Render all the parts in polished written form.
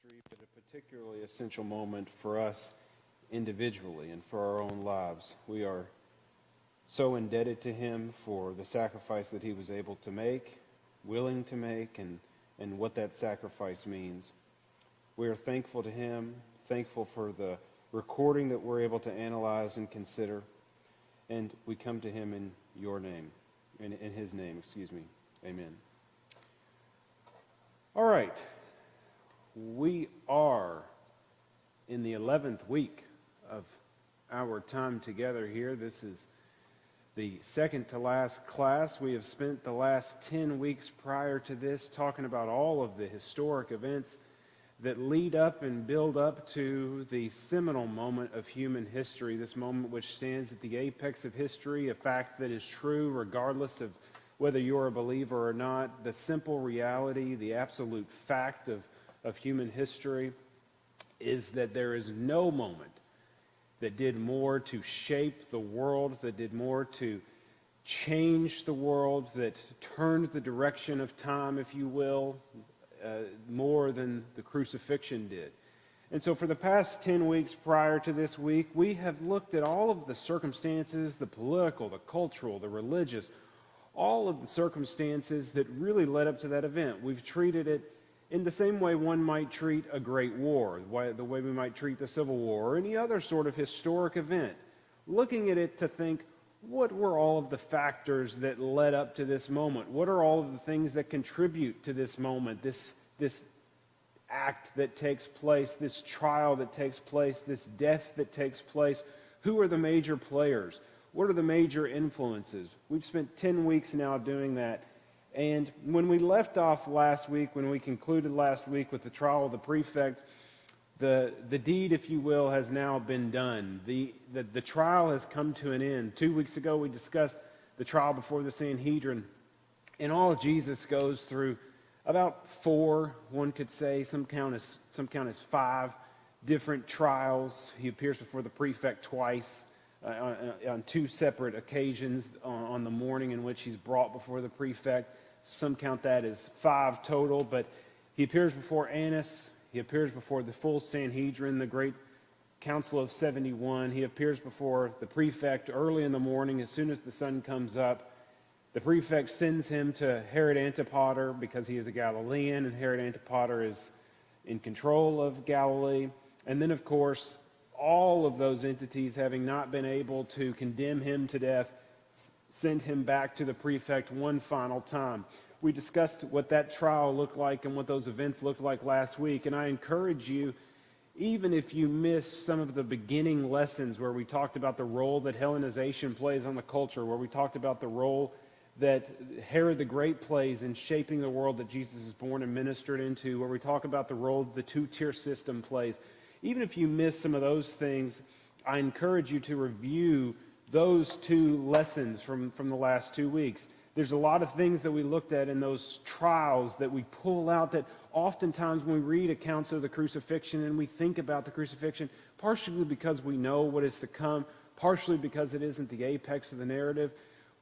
history, but a particularly essential moment for us individually and for our own lives. We are so indebted to him for the sacrifice that he was able to make, willing to make, and what that sacrifice means. We are thankful to him, thankful for the recording that we're able to analyze and consider, and we come to him in your name, in his name, excuse me. Amen. All right. We are in the 11th week of our time together here. This is the second to last class. We have spent the last 10 weeks prior to this talking about all of the historic events that lead up and build up to the seminal moment of human history, this moment which stands at the apex of history, a fact that is true regardless of whether you're a believer or not, the simple reality, the absolute fact of human history is that there is no moment that did more to shape the world, that did more to change the world, that turned the direction of time, if you will, more than the crucifixion did. And so for the past 10 weeks prior to this week, we have looked at all of the circumstances, the political, the cultural, the religious, all of the circumstances that really led up to that event. We've treated it in the same way one might treat a great war, the way we might treat the Civil War or any other sort of historic event, looking at it to think, what were all of the factors that led up to this moment? What are all of the things that contribute to this moment, this act that takes place, this trial that takes place, this death that takes place? Who are the major players? What are the major influences? We've spent 10 weeks now doing that. And when we left off last week, when we concluded last week with the trial of the prefect, the deed, if you will, has now been done. The trial has come to an end. 2 weeks ago, we discussed the trial before the Sanhedrin. And all Jesus goes through about 4, one could say, some count as 5 different trials. He appears before the prefect twice. On 2 separate occasions on the morning in which he's brought before the prefect. Some count that as 5 total, but he appears before Annas, he appears before the full Sanhedrin, the great council of 71. He appears before the prefect early in the morning as soon as the sun comes up. The prefect sends him to Herod Antipater because he is a Galilean, and Herod Antipater is in control of Galilee. And then, of course, all of those entities, having not been able to condemn him to death, send him back to the prefect one final time. We discussed what that trial looked like and what those events looked like last week, and I encourage you, even if you missed some of the beginning lessons where we talked about the role that Hellenization plays on the culture, where we talked about the role that Herod the Great plays in shaping the world that Jesus is born and ministered into, where we talk about the role the two-tier system plays. Even if you miss some of those things, I encourage you to review those 2 lessons from the last 2 weeks. There's a lot of things that we looked at in those trials that we pull out that oftentimes when we read accounts of the crucifixion and we think about the crucifixion, partially because we know what is to come, partially because it isn't the apex of the narrative,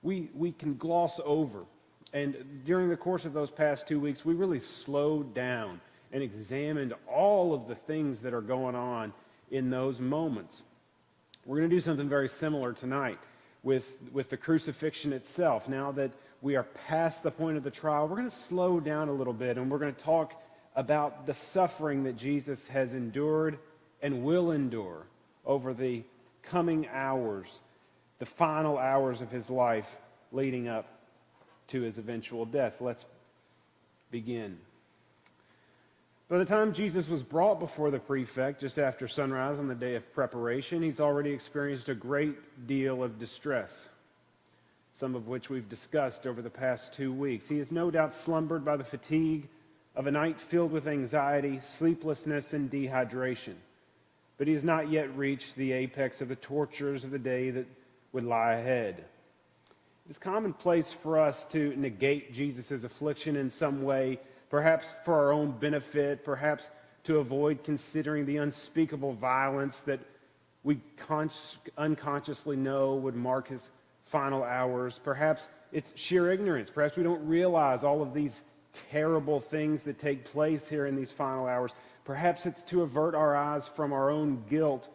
we can gloss over. And during the course of those past 2 weeks, we really slowed down and examined all of the things that are going on in those moments. We're going to do something very similar tonight with the crucifixion itself. Now that we are past the point of the trial, we're going to slow down a little bit, and we're going to talk about the suffering that Jesus has endured and will endure over the coming hours, the final hours of his life leading up to his eventual death. Let's begin. By the time Jesus was brought before the prefect, just after sunrise on the day of preparation, he's already experienced a great deal of distress, some of which we've discussed over the past 2 weeks. He has no doubt slumbered by the fatigue of a night filled with anxiety, sleeplessness, and dehydration. But he has not yet reached the apex of the tortures of the day that would lie ahead. It's commonplace for us to negate Jesus' affliction in some way, perhaps for our own benefit, perhaps to avoid considering the unspeakable violence that we unconsciously know would mark his final hours. Perhaps it's sheer ignorance. Perhaps we don't realize all of these terrible things that take place here in these final hours. Perhaps it's to avert our eyes from our own guilt.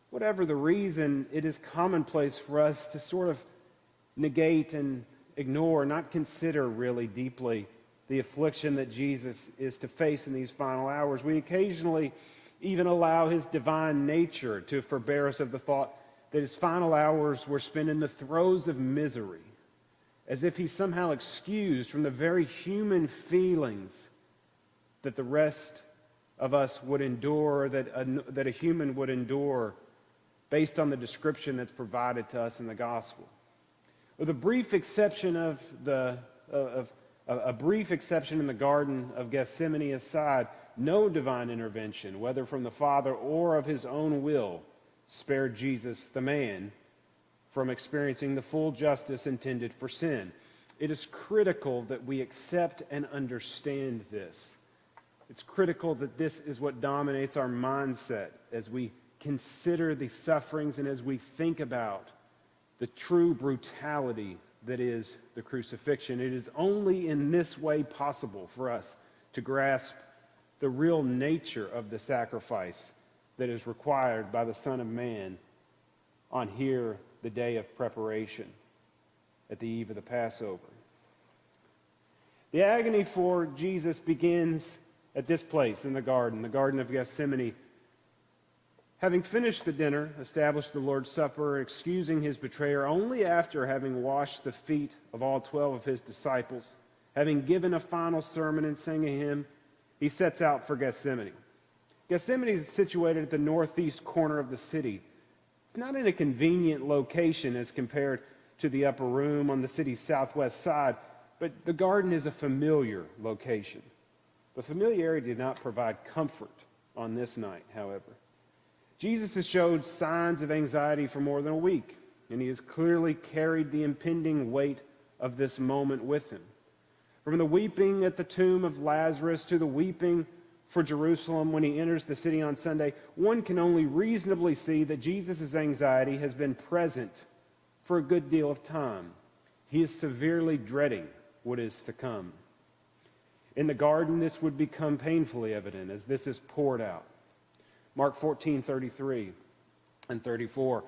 Whatever the reason, it is commonplace for us to sort of negate and ignore, not consider really deeply the affliction that Jesus is to face in these final hours. We occasionally even allow his divine nature to forbear us of the thought that his final hours were spent in the throes of misery, as if he's somehow excused from the very human feelings that the rest of us would endure, that a human would endure based on the description that's provided to us in the gospel. With a brief exception a brief exception in the Garden of Gethsemane aside, no divine intervention, whether from the Father or of his own will, spared Jesus, the man, from experiencing the full justice intended for sin. It is critical that we accept and understand this. It's critical that this is what dominates our mindset as we consider the sufferings and as we think about the true brutality that is the crucifixion. It is only in this way possible for us to grasp the real nature of the sacrifice that is required by the Son of Man on here, the day of preparation, at the eve of the Passover. The agony for Jesus begins at this place in the Garden of Gethsemane. Having finished the dinner, established the Lord's Supper, excusing his betrayer only after having washed the feet of all 12 of his disciples, having given a final sermon and sang a hymn, he sets out for Gethsemane. Gethsemane is situated at the northeast corner of the city. It's not in a convenient location as compared to the upper room on the city's southwest side, but the garden is a familiar location. The familiarity did not provide comfort on this night, however. Jesus has showed signs of anxiety for more than a week, and he has clearly carried the impending weight of this moment with him. From the weeping at the tomb of Lazarus to the weeping for Jerusalem when he enters the city on Sunday, one can only reasonably see that Jesus' anxiety has been present for a good deal of time. He is severely dreading what is to come. In the garden, this would become painfully evident as this is poured out. Mark 14:33 and 34.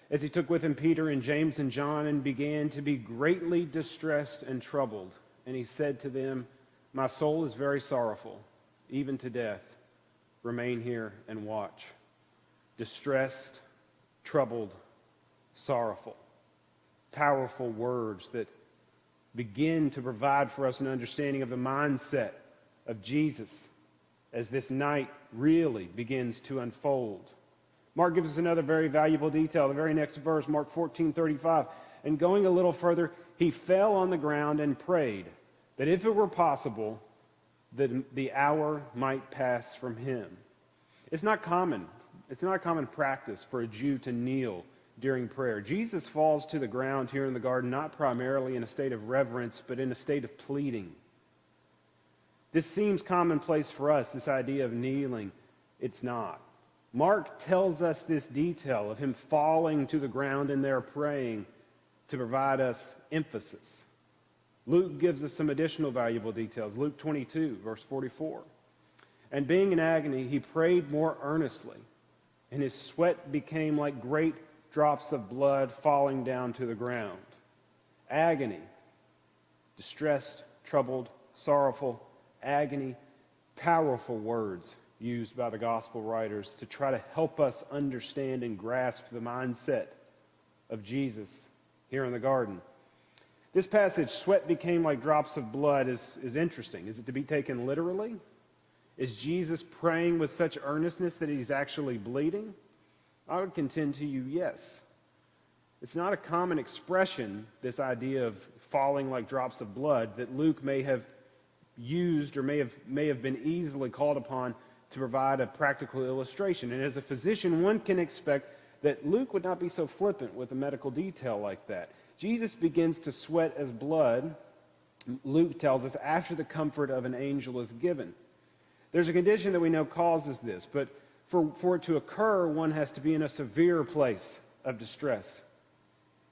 As he took with him Peter and James and John and began to be greatly distressed and troubled, and he said to them, "My soul is very sorrowful, even to death. Remain here and watch." Distressed, troubled, sorrowful. Powerful words that begin to provide for us an understanding of the mindset of Jesus as this night really begins to unfold. Mark gives us another very valuable detail. The very next verse, Mark 14:35. And going a little further, he fell on the ground and prayed that if it were possible, that the hour might pass from him. It's not common. It's not a common practice for a Jew to kneel during prayer. Jesus falls to the ground here in the garden, not primarily in a state of reverence, but in a state of pleading. This seems commonplace for us, this idea of kneeling. It's not. Mark tells us this detail of him falling to the ground and there praying to provide us emphasis. Luke gives us some additional valuable details. Luke 22, verse 44. And being in agony, he prayed more earnestly, and his sweat became like great drops of blood falling down to the ground. Agony, distressed, troubled, sorrowful, agony, powerful words used by the gospel writers to try to help us understand and grasp the mindset of Jesus here in the garden. This passage, sweat became like drops of blood, is interesting. Is it to be taken literally? Is Jesus praying with such earnestness that he's actually bleeding? I would contend to you, yes. It's not a common expression, this idea of falling like drops of blood, that Luke may have used or may have been easily called upon to provide a practical illustration. And as a physician, one can expect that Luke would not be so flippant with a medical detail like that. Jesus begins to sweat as blood, Luke tells us, after the comfort of an angel is given. There's a condition that we know causes this, but for it to occur, one has to be in a severe place of distress.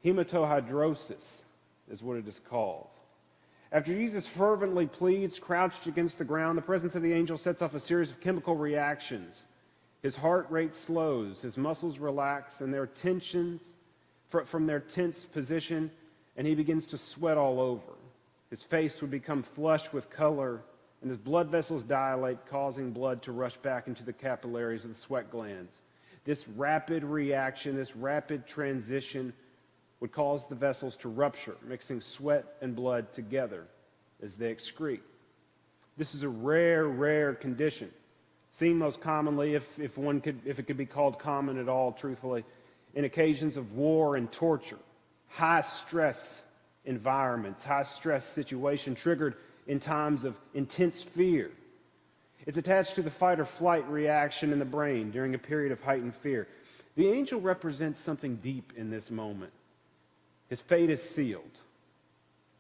Hematohydrosis is what it is called. After Jesus fervently pleads, crouched against the ground, the presence of the angel sets off a series of chemical reactions. His heart rate slows, his muscles relax, and their tensions from their tense position, and he begins to sweat all over. His face would become flushed with color, and his blood vessels dilate, causing blood to rush back into the capillaries of the sweat glands. This rapid reaction, this rapid transition would cause the vessels to rupture, mixing sweat and blood together as they excrete. This is a rare condition, seen most commonly, if it could be called common at all, truthfully, in occasions of war and torture, high-stress environments, high-stress situation triggered in times of intense fear. It's attached to the fight-or-flight reaction in the brain during a period of heightened fear. The angel represents something deep in this moment. His fate is sealed.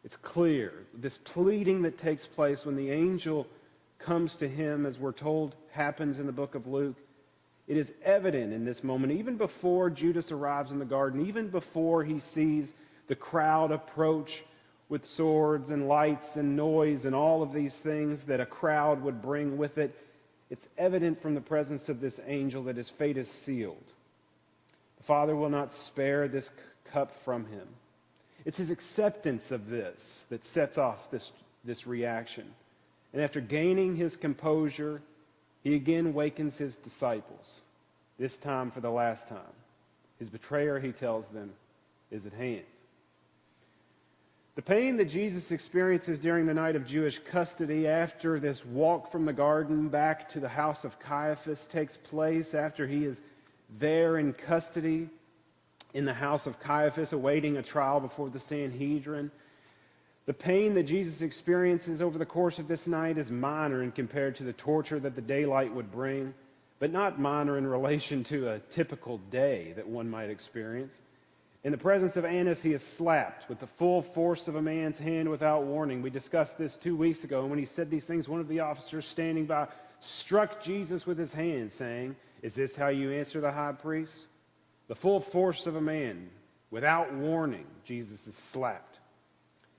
It's clear. This pleading that takes place when the angel comes to him, as we're told happens in the book of Luke, it is evident in this moment, even before Judas arrives in the garden, even before he sees the crowd approach with swords and lights and noise and all of these things that a crowd would bring with it. It's evident from the presence of this angel that his fate is sealed. The Father will not spare this cup from him. It's his acceptance of this that sets off this reaction. And after gaining his composure, he again wakens his disciples, this time for the last time. His betrayer, he tells them, is at hand. The pain that Jesus experiences during the night of Jewish custody after this walk from the garden back to the house of Caiaphas takes place, after he is there in custody in the house of Caiaphas awaiting a trial before the Sanhedrin. The pain that Jesus experiences over the course of this night is minor in compared to the torture that the daylight would bring, but not minor in relation to a typical day that one might experience. In the presence of Annas, he is slapped with the full force of a man's hand without warning. We discussed this 2 weeks ago, and when he said these things, one of the officers standing by struck Jesus with his hand, saying, "Is this how you answer the high priest?" The full force of a man, without warning, Jesus is slapped.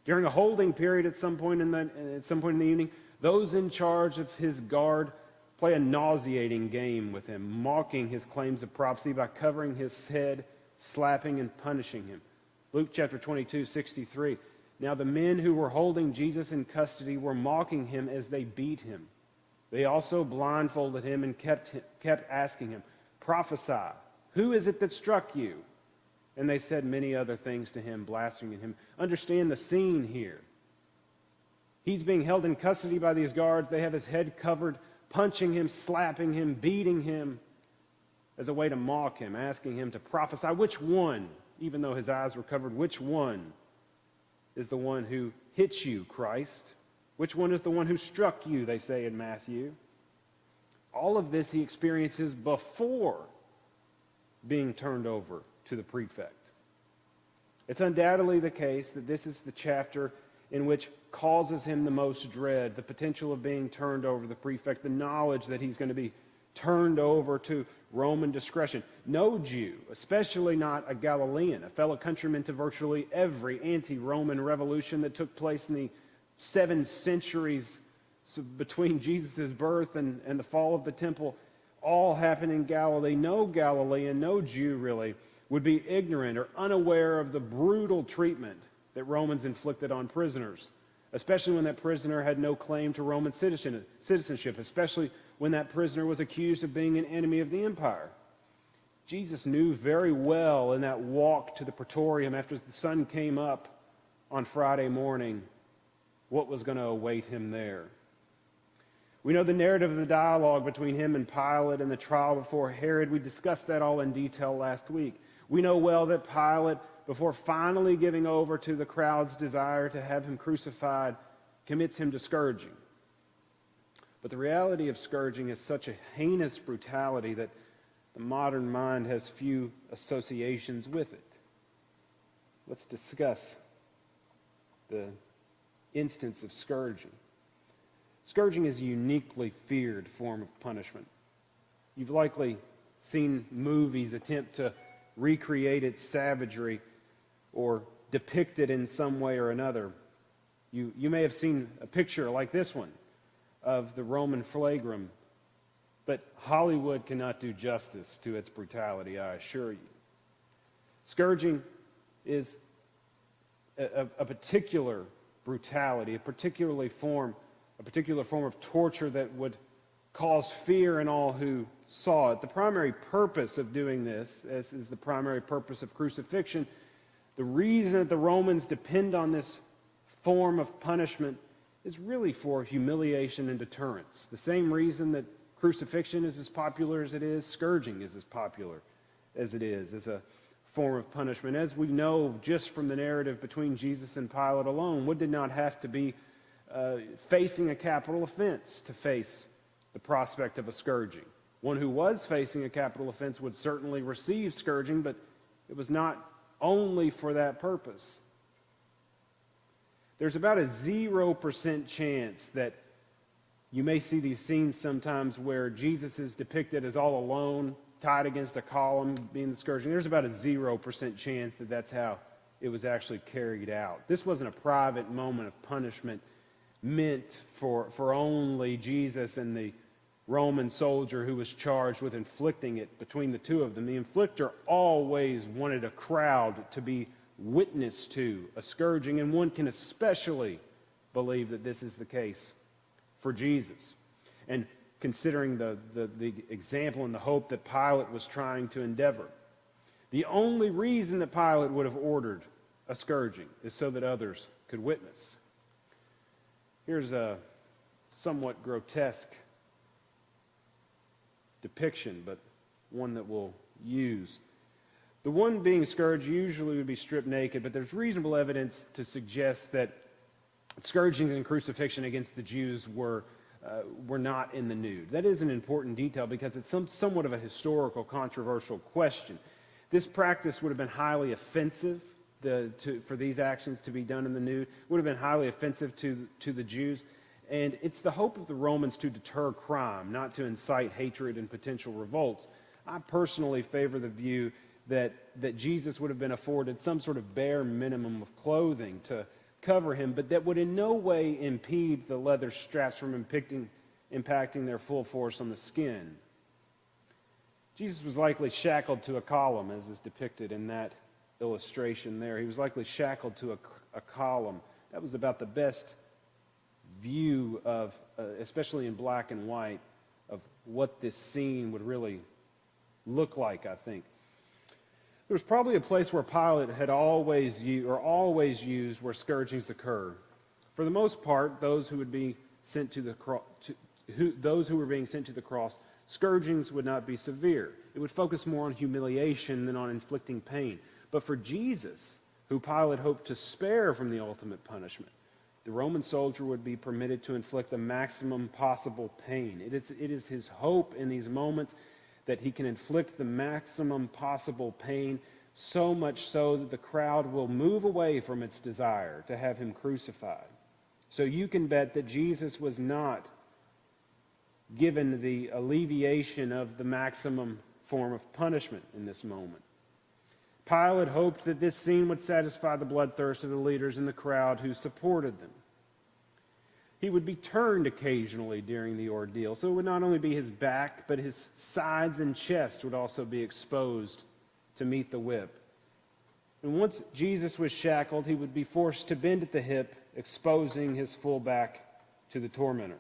During a holding period at some point in the evening, those in charge of his guard play a nauseating game with him, mocking his claims of prophecy by covering his head, slapping and punishing him. Luke chapter 22, 63. Now the men who were holding Jesus in custody were mocking him as they beat him. They also blindfolded him and kept asking him, "Prophesy, who is it that struck you?" And they said many other things to him, blaspheming him. Understand the scene here. He's being held in custody by these guards. They have his head covered, punching him, slapping him, beating him as a way to mock him, asking him to prophesy. Which one, even though his eyes were covered, which one is the one who hit you, Christ? Which one is the one who struck you, they say in Matthew? All of this he experiences before being turned over to the prefect. It's undoubtedly the case that this is the chapter in which causes him the most dread, the potential of being turned over to the prefect, the knowledge that he's going to be turned over to Roman discretion. No Jew, especially not a Galilean, a fellow countryman to virtually every anti-Roman revolution that took place in the 7 centuries between Jesus' birth and the fall of the temple, all happened in Galilee. No Galilean, no Jew really, would be ignorant or unaware of the brutal treatment that Romans inflicted on prisoners, especially when that prisoner had no claim to Roman citizenship, especially when that prisoner was accused of being an enemy of the empire. Jesus knew very well in that walk to the praetorium after the sun came up on Friday morning what was going to await him there. We know the narrative of the dialogue between him and Pilate and the trial before Herod. We discussed that all in detail last week. We know well that Pilate, before finally giving over to the crowd's desire to have him crucified, commits him to scourging. But the reality of scourging is such a heinous brutality that the modern mind has few associations with it. Let's discuss the instance of scourging. Scourging is a uniquely feared form of punishment. You've likely seen movies attempt to recreate its savagery or depict it in some way or another. You may have seen a picture like this one of the Roman flagrum, but Hollywood cannot do justice to its brutality, I assure you. Scourging is a particular brutality, a particular form of torture that would cause fear in all who saw it. The primary purpose of doing this, as is the primary purpose of crucifixion, the reason that the Romans depend on this form of punishment is really for humiliation and deterrence. The same reason that crucifixion is as popular as it is, scourging is as popular as it is as a form of punishment. As we know just from the narrative between Jesus and Pilate alone, Wood did not have to be facing a capital offense to face the prospect of a scourging. One who was facing a capital offense would certainly receive scourging, but it was not only for that purpose. There's about a 0% chance that you may see these scenes sometimes where Jesus is depicted as all alone, tied against a column, being the scourging. There's about a 0% chance that that's how it was actually carried out. This wasn't a private moment of punishment meant for only Jesus and the Roman soldier who was charged with inflicting it between the two of them. The inflictor always wanted a crowd to be witness to a scourging, and one can especially believe that this is the case for Jesus. And considering the example and the hope that Pilate was trying to endeavor, the only reason that Pilate would have ordered a scourging is so that others could witness. Here's a somewhat grotesque depiction, but one that we'll use. The one being scourged usually would be stripped naked, but there's reasonable evidence to suggest that scourgings and crucifixion against the Jews were not in the nude. That is an important detail because it's somewhat of a historical, controversial question. This practice would have been highly offensive for these actions to be done in the nude. Would have been highly offensive to the Jews. And it's the hope of the Romans to deter crime, not to incite hatred and potential revolts. I personally favor the view that Jesus would have been afforded some sort of bare minimum of clothing to cover him, but that would in no way impede the leather straps from impacting their full force on the skin. Jesus was likely shackled to a column, as is depicted in that illustration there. He was likely shackled to a column. That was about the best view of, especially in black and white, of what this scene would really look like, I think. There was probably a place where Pilate had always used where scourgings occur. For the most part, those who were being sent to the cross, scourgings would not be severe. It would focus more on humiliation than on inflicting pain. But for Jesus, who Pilate hoped to spare from the ultimate punishment, the Roman soldier would be permitted to inflict the maximum possible pain. It is his hope in these moments that he can inflict the maximum possible pain, so much so that the crowd will move away from its desire to have him crucified. So you can bet that Jesus was not given the alleviation of the maximum form of punishment in this moment. Pilate hoped that this scene would satisfy the bloodthirst of the leaders in the crowd who supported them. He would be turned occasionally during the ordeal, so it would not only be his back, but his sides and chest would also be exposed to meet the whip. And once Jesus was shackled, he would be forced to bend at the hip, exposing his full back to the tormentor.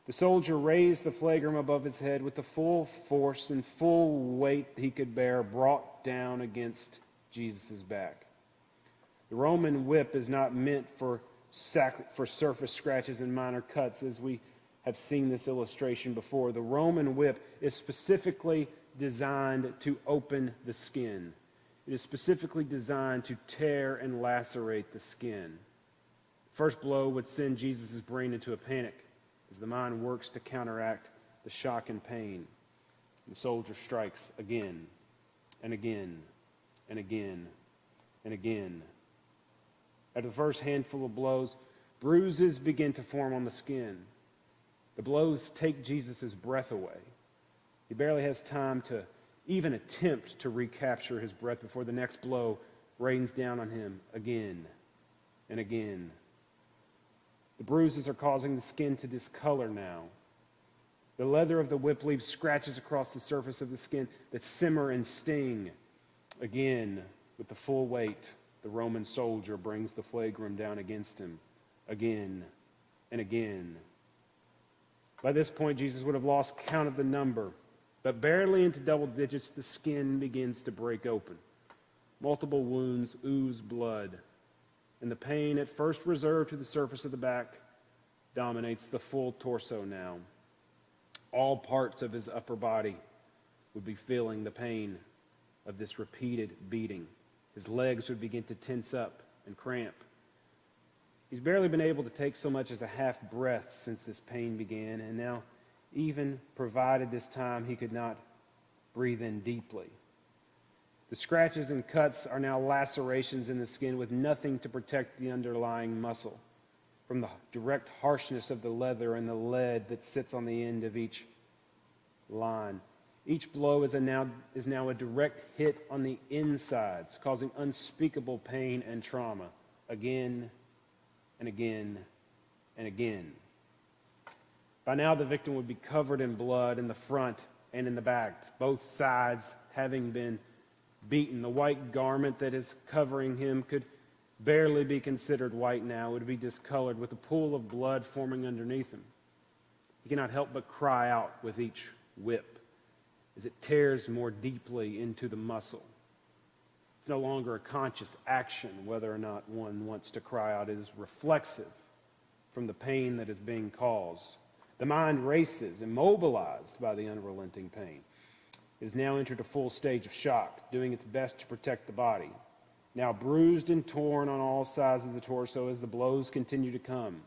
The soldier raised the flagrum above his head with the full force and full weight he could bear, brought down against Jesus' back. The Roman whip is not meant for surface scratches and minor cuts, as we have seen this illustration before. The Roman whip is specifically designed to open the skin. It is specifically designed to tear and lacerate the skin. First blow would send Jesus' brain into a panic as the mind works to counteract the shock and pain. The soldier strikes again and again and again and again. After the first handful of blows, bruises begin to form on the skin. The blows take Jesus' breath away. He barely has time to even attempt to recapture his breath before the next blow rains down on him again and again The bruises are causing the skin to discolor now. The leather of the whip leaves scratches across the surface of the skin that simmer and sting. Again, with the full weight, the Roman soldier brings the flagrum down against him, again and again. By this point, Jesus would have lost count of the number, but barely into double digits, the skin begins to break open. Multiple wounds ooze blood, and the pain at first reserved to the surface of the back dominates the full torso now. All parts of his upper body would be feeling the pain of this repeated beating. His legs would begin to tense up and cramp. He's barely been able to take so much as a half breath since this pain began, and now, even provided this time, he could not breathe in deeply. The scratches and cuts are now lacerations in the skin with nothing to protect the underlying muscle from the direct harshness of the leather and the lead that sits on the end of each line. Each blow is now a direct hit on the insides, causing unspeakable pain and trauma again and again and again. By now, the victim would be covered in blood in the front and in the back, both sides having been beaten. The white garment that is covering him could barely be considered white now. It would be discolored with a pool of blood forming underneath him. He cannot help but cry out with each whip as it tears more deeply into the muscle. It's no longer a conscious action whether or not one wants to cry out. It is reflexive from the pain that is being caused. The mind races, immobilized by the unrelenting pain. It has now entered a full stage of shock, doing its best to protect the body. Now bruised and torn on all sides of the torso as the blows continue to come.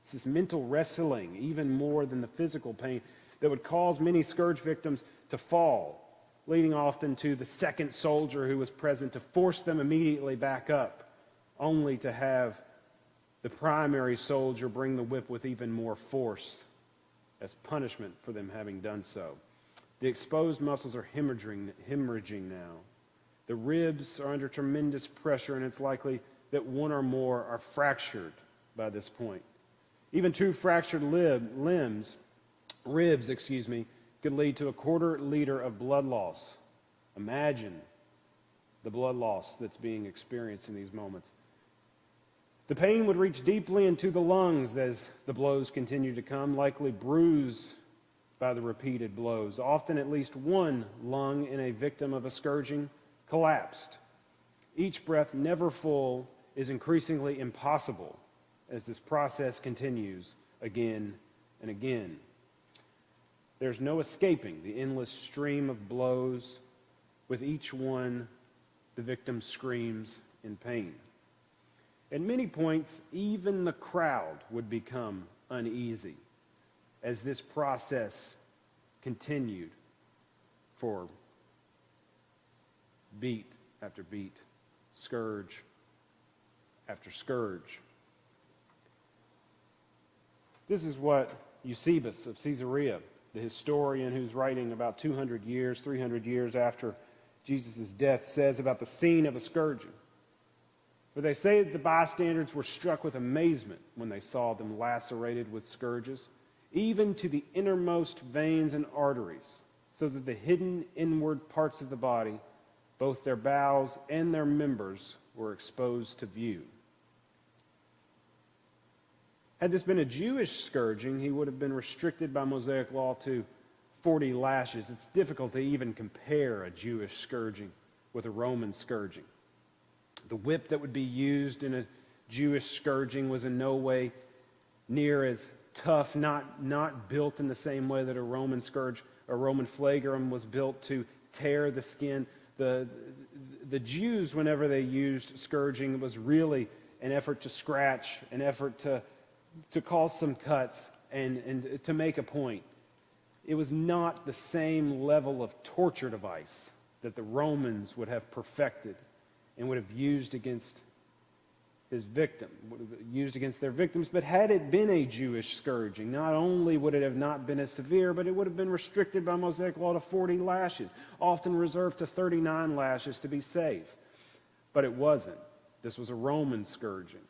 It's this mental wrestling, even more than the physical pain, that would cause many scourge victims to fall, leading often to the second soldier who was present to force them immediately back up, only to have the primary soldier bring the whip with even more force as punishment for them having done so. The exposed muscles are hemorrhaging now. The ribs are under tremendous pressure, and it's likely that one or more are fractured by this point. Even two fractured ribs, could lead to a quarter liter of blood loss. Imagine the blood loss that's being experienced in these moments. The pain would reach deeply into the lungs as the blows continue to come, likely bruised by the repeated blows. Often at least one lung in a victim of a scourging collapsed. Each breath, never full, is increasingly impossible as this process continues again and again. There's no escaping the endless stream of blows. With each one, the victim screams in pain. At many points, even the crowd would become uneasy as this process continued for beat after beat, scourge after scourge. This is what Eusebius of Caesarea, the historian who's writing about 300 years after Jesus' death, says about the scene of a scourging. For they say that the bystanders were struck with amazement when they saw them lacerated with scourges, even to the innermost veins and arteries, so that the hidden inward parts of the body, both their bowels and their members, were exposed to view. Had this been a Jewish scourging, he would have been restricted by Mosaic law to 40 lashes. It's difficult to even compare a Jewish scourging with a Roman scourging. The whip that would be used in a Jewish scourging was in no way near as tough, not built in the same way that a Roman flagrum was built to tear the skin. The Jews, whenever they used scourging, it was really an effort to scratch, an effort to cause some cuts and to make a point. It was not the same level of torture device that the Romans would have perfected and would have used against his victim, would have used against their victims. But had it been a Jewish scourging, not only would it have not been as severe, but it would have been restricted by Mosaic law to 40 lashes, often reserved to 39 lashes to be safe. But it wasn't. This was a Roman scourging.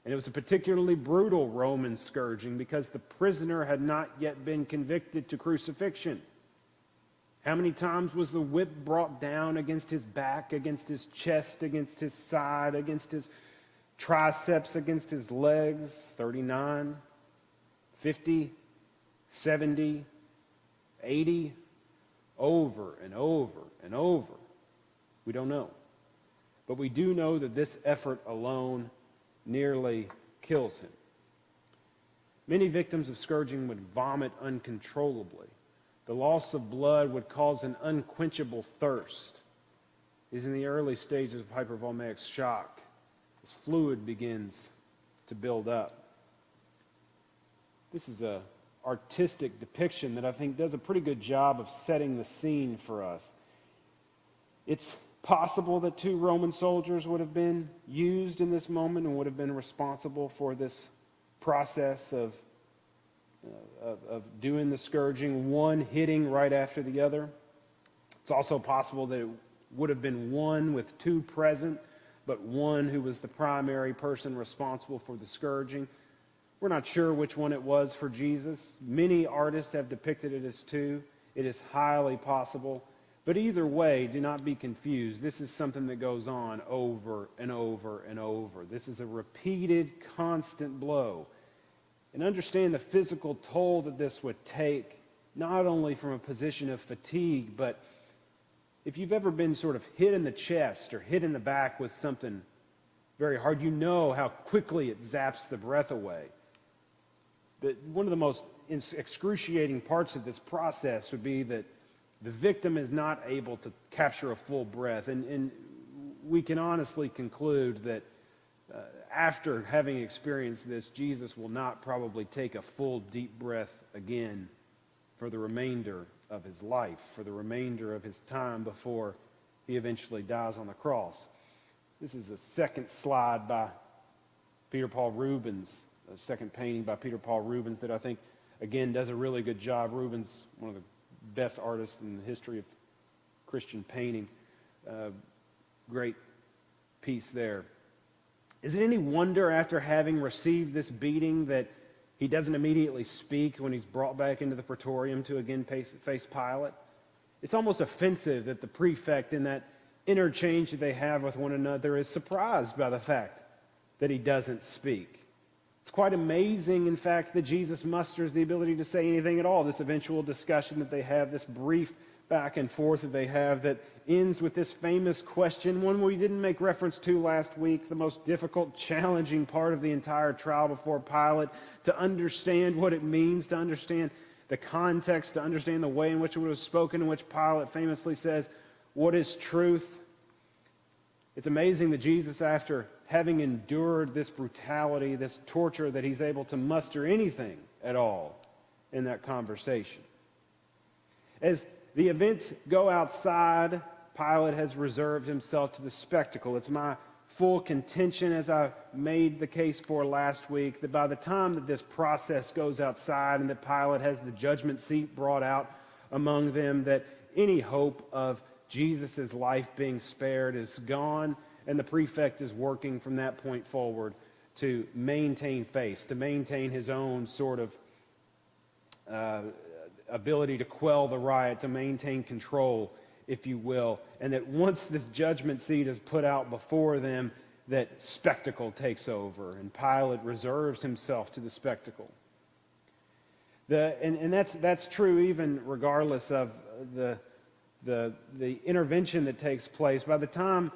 And it was a particularly brutal Roman scourging because the prisoner had not yet been convicted to crucifixion. How many times was the whip brought down against his back, against his chest, against his side, against his triceps, against his legs? 39, 50, 70, 80, over and over and over. We don't know. But we do know that this effort alone nearly kills him. Many victims of scourging would vomit uncontrollably. The loss of blood would cause an unquenchable thirst. He's in the early stages of hypervolemic shock as fluid begins to build up. This is an artistic depiction that I think does a pretty good job of setting the scene for us. It's possible that 2 Roman soldiers would have been used in this moment and would have been responsible for this process of doing the scourging, one hitting right after the other. It's also possible that it would have been one with 2 present, but one who was the primary person responsible for the scourging. We're not sure which one it was for Jesus. Many artists have depicted it as 2. It is highly possible. But either way, do not be confused. This is something that goes on over and over and over. This is a repeated, constant blow. And understand the physical toll that this would take, not only from a position of fatigue, but if you've ever been sort of hit in the chest or hit in the back with something very hard, you know how quickly it zaps the breath away. But one of the most excruciating parts of this process would be that the victim is not able to capture a full breath. And we can honestly conclude that after having experienced this, Jesus will not probably take a full deep breath again for the remainder of his life, for the remainder of his time before he eventually dies on the cross. This is a second slide by Peter Paul Rubens, a second painting by Peter Paul Rubens that I think, again, does a really good job. Rubens, one of the best artists in the history of Christian painting. Great piece there. Is it any wonder after having received this beating that he doesn't immediately speak when he's brought back into the praetorium to again face Pilate? It's almost offensive that the prefect in that interchange that they have with one another is surprised by the fact that he doesn't speak. It's quite amazing, in fact, that Jesus musters the ability to say anything at all. This eventual discussion that they have, this brief back and forth that they have that ends with this famous question, one we didn't make reference to last week, the most difficult, challenging part of the entire trial before Pilate, to understand what it means, to understand the context, to understand the way in which it was spoken, in which Pilate famously says, "What is truth?" It's amazing that Jesus, after having endured this brutality, this torture, that he's able to muster anything at all in that conversation. As the events go outside, Pilate has reserved himself to the spectacle. It's my full contention, as I made the case for last week, that by the time that this process goes outside and that Pilate has the judgment seat brought out among them, that any hope of Jesus' life being spared is gone, and the prefect is working from that point forward to maintain face, to maintain his own sort of ability to quell the riot, to maintain control, if you will, and that once this judgment seat is put out before them, that spectacle takes over, and Pilate reserves himself to the spectacle. And that's true even regardless of the intervention that takes place. By the time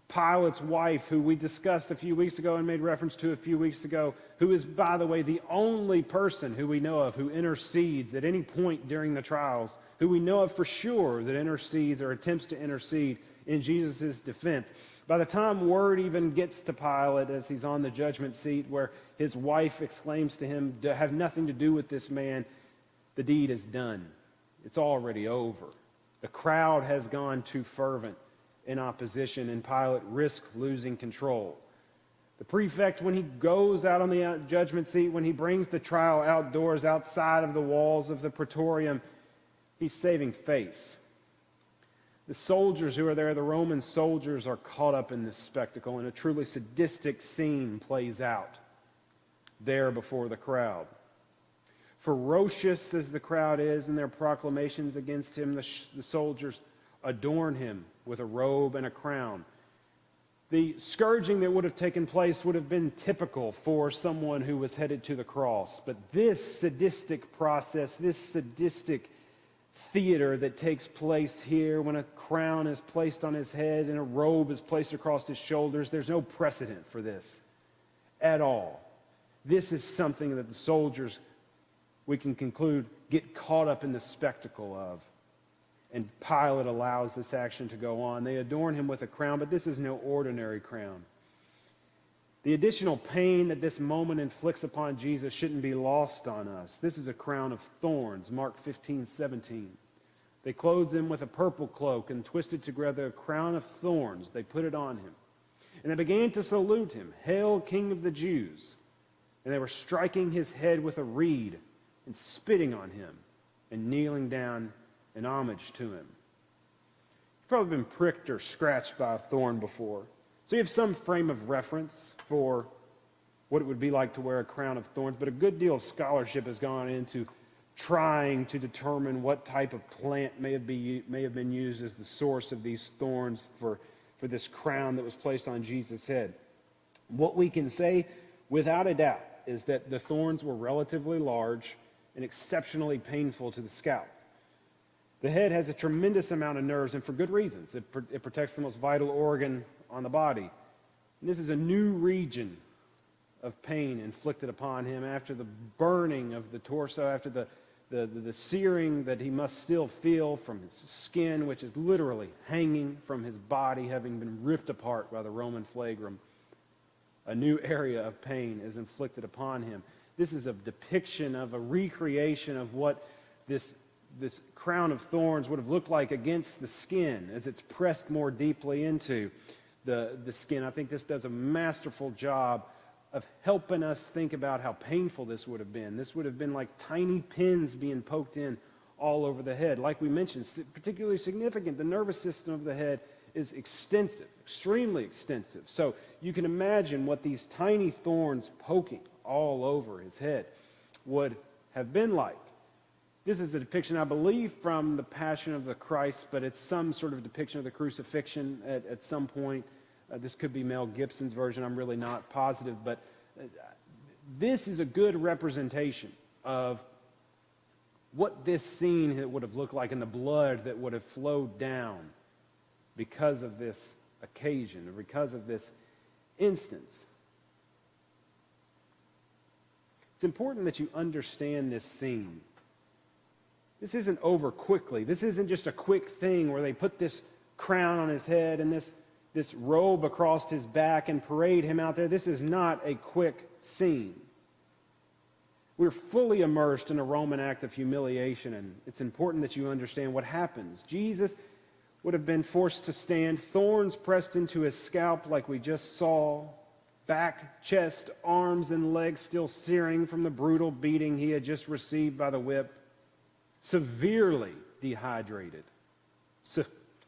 Pilate's wife, who we discussed a few weeks ago and made reference to a few weeks ago, who is, by the way, the only person who we know of who intercedes at any point during the trials, who we know of for sure that intercedes or attempts to intercede in Jesus' defense. By the time word even gets to Pilate as he's on the judgment seat, where his wife exclaims to him, "Have nothing to do with this man," the deed is done. It's already over. The crowd has gone too fervent in opposition, and Pilate risks losing control. The prefect, when he goes out on the judgment seat, when he brings the trial outdoors, outside of the walls of the praetorium, he's saving face. The soldiers who are there, the Roman soldiers, are caught up in this spectacle, and a truly sadistic scene plays out there before the crowd. Ferocious as the crowd is in their proclamations against him, the soldiers adorn him with a robe and a crown. The scourging that would have taken place would have been typical for someone who was headed to the cross. But this sadistic process, this sadistic theater that takes place here when a crown is placed on his head and a robe is placed across his shoulders, there's no precedent for this at all. This is something that the soldiers, we can conclude, get caught up in the spectacle of. And Pilate allows this action to go on. They adorn him with a crown, but this is no ordinary crown. The additional pain that this moment inflicts upon Jesus shouldn't be lost on us. This is a crown of thorns, Mark 15:17. They clothed him with a purple cloak and twisted together a crown of thorns. They put it on him. And they began to salute him, "Hail, King of the Jews!" And they were striking his head with a reed and spitting on him and kneeling down in homage to him. You've probably been pricked or scratched by a thorn before. So you have some frame of reference for what it would be like to wear a crown of thorns, but a good deal of scholarship has gone into trying to determine what type of plant may have been used as the source of these thorns for this crown that was placed on Jesus' head. What we can say without a doubt is that the thorns were relatively large and exceptionally painful to the scalp. The head has a tremendous amount of nerves, and for good reasons. It protects the most vital organ on the body. And this is a new region of pain inflicted upon him after the burning of the torso, after the searing that he must still feel from his skin, which is literally hanging from his body, having been ripped apart by the Roman flagrum. A new area of pain is inflicted upon him. This is a depiction of a recreation of what this crown of thorns would have looked like against the skin as it's pressed more deeply into the skin. I think this does a masterful job of helping us think about how painful this would have been. This would have been like tiny pins being poked in all over the head. Like we mentioned, particularly significant, the nervous system of the head is extensive, extremely extensive. So you can imagine what these tiny thorns poking all over his head would have been like. This is a depiction, I believe, from the Passion of the Christ, but it's some sort of depiction of the Crucifixion at some point. This could be Mel Gibson's version. I'm really not positive, but this is a good representation of what this scene would have looked like and the blood that would have flowed down because of this occasion, or because of this instance. It's important that you understand this scene. This isn't over quickly. This isn't just a quick thing where they put this crown on his head and this robe across his back and parade him out there. This is not a quick scene. We're fully immersed in a Roman act of humiliation, and it's important that you understand what happens. Jesus would have been forced to stand, thorns pressed into his scalp like we just saw, back, chest, arms, and legs still searing from the brutal beating he had just received by the whip. Severely dehydrated.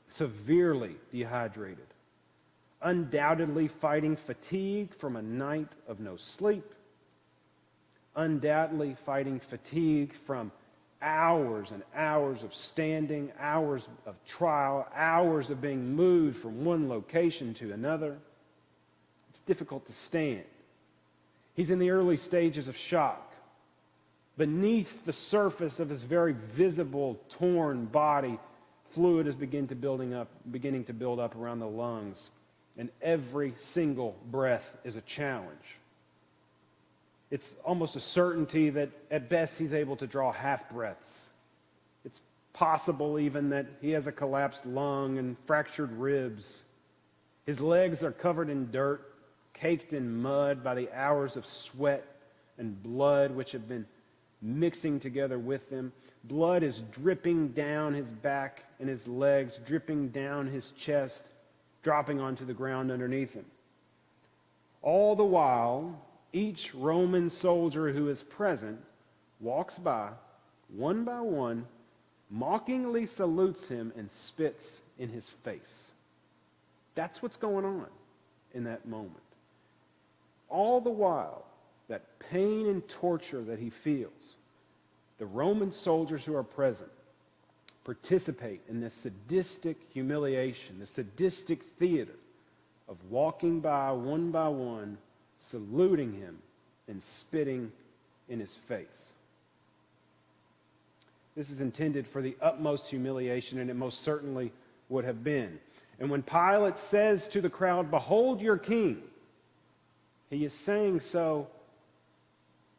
Severely dehydrated. Undoubtedly fighting fatigue from a night of no sleep. Undoubtedly fighting fatigue from hours and hours of standing, hours of trial, hours of being moved from one location to another. It's difficult to stand. He's in the early stages of shock. Beneath the surface of his very visible, torn body, fluid is beginning to build up around the lungs, and every single breath is a challenge. It's almost a certainty that at best he's able to draw half breaths. It's possible even that he has a collapsed lung and fractured ribs. His legs are covered in dirt, caked in mud by the hours of sweat and blood which have been mixing together with them. Blood is dripping down his back and his legs, dripping down his chest, dropping onto the ground underneath him. All the while, each Roman soldier who is present walks by one, mockingly salutes him and spits in his face. That's what's going on in that moment. All the while, that pain and torture that he feels, the Roman soldiers who are present participate in this sadistic humiliation, the sadistic theater of walking by one, saluting him and spitting in his face. This is intended for the utmost humiliation, and it most certainly would have been. And when Pilate says to the crowd, "Behold your king," he is saying so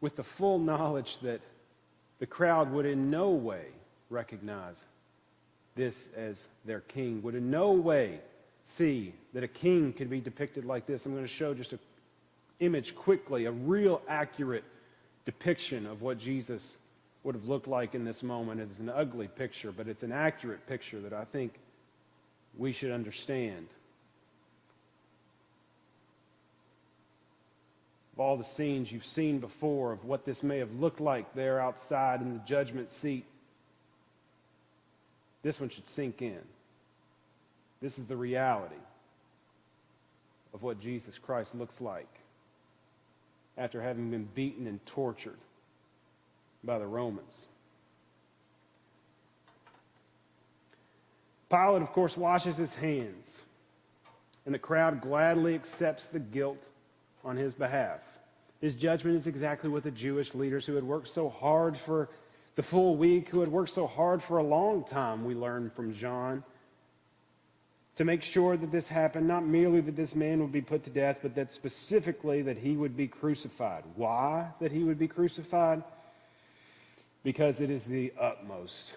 with the full knowledge that the crowd would in no way recognize this as their king, would in no way see that a king could be depicted like this. I'm going to show just an image quickly, a real accurate depiction of what Jesus would have looked like in this moment. It is an ugly picture, but it's an accurate picture that I think we should understand. Of all the scenes you've seen before of what this may have looked like there outside in the judgment seat, this one should sink in. This is the reality of what Jesus Christ looks like after having been beaten and tortured by the Romans. Pilate, of course, washes his hands, and the crowd gladly accepts the guilt on his behalf. His judgment is exactly what the Jewish leaders who had worked so hard for the full week, who had worked so hard for a long time, we learn from John, to make sure that this happened, not merely that this man would be put to death, but that specifically that he would be crucified. Why that he would be crucified? Because it is the utmost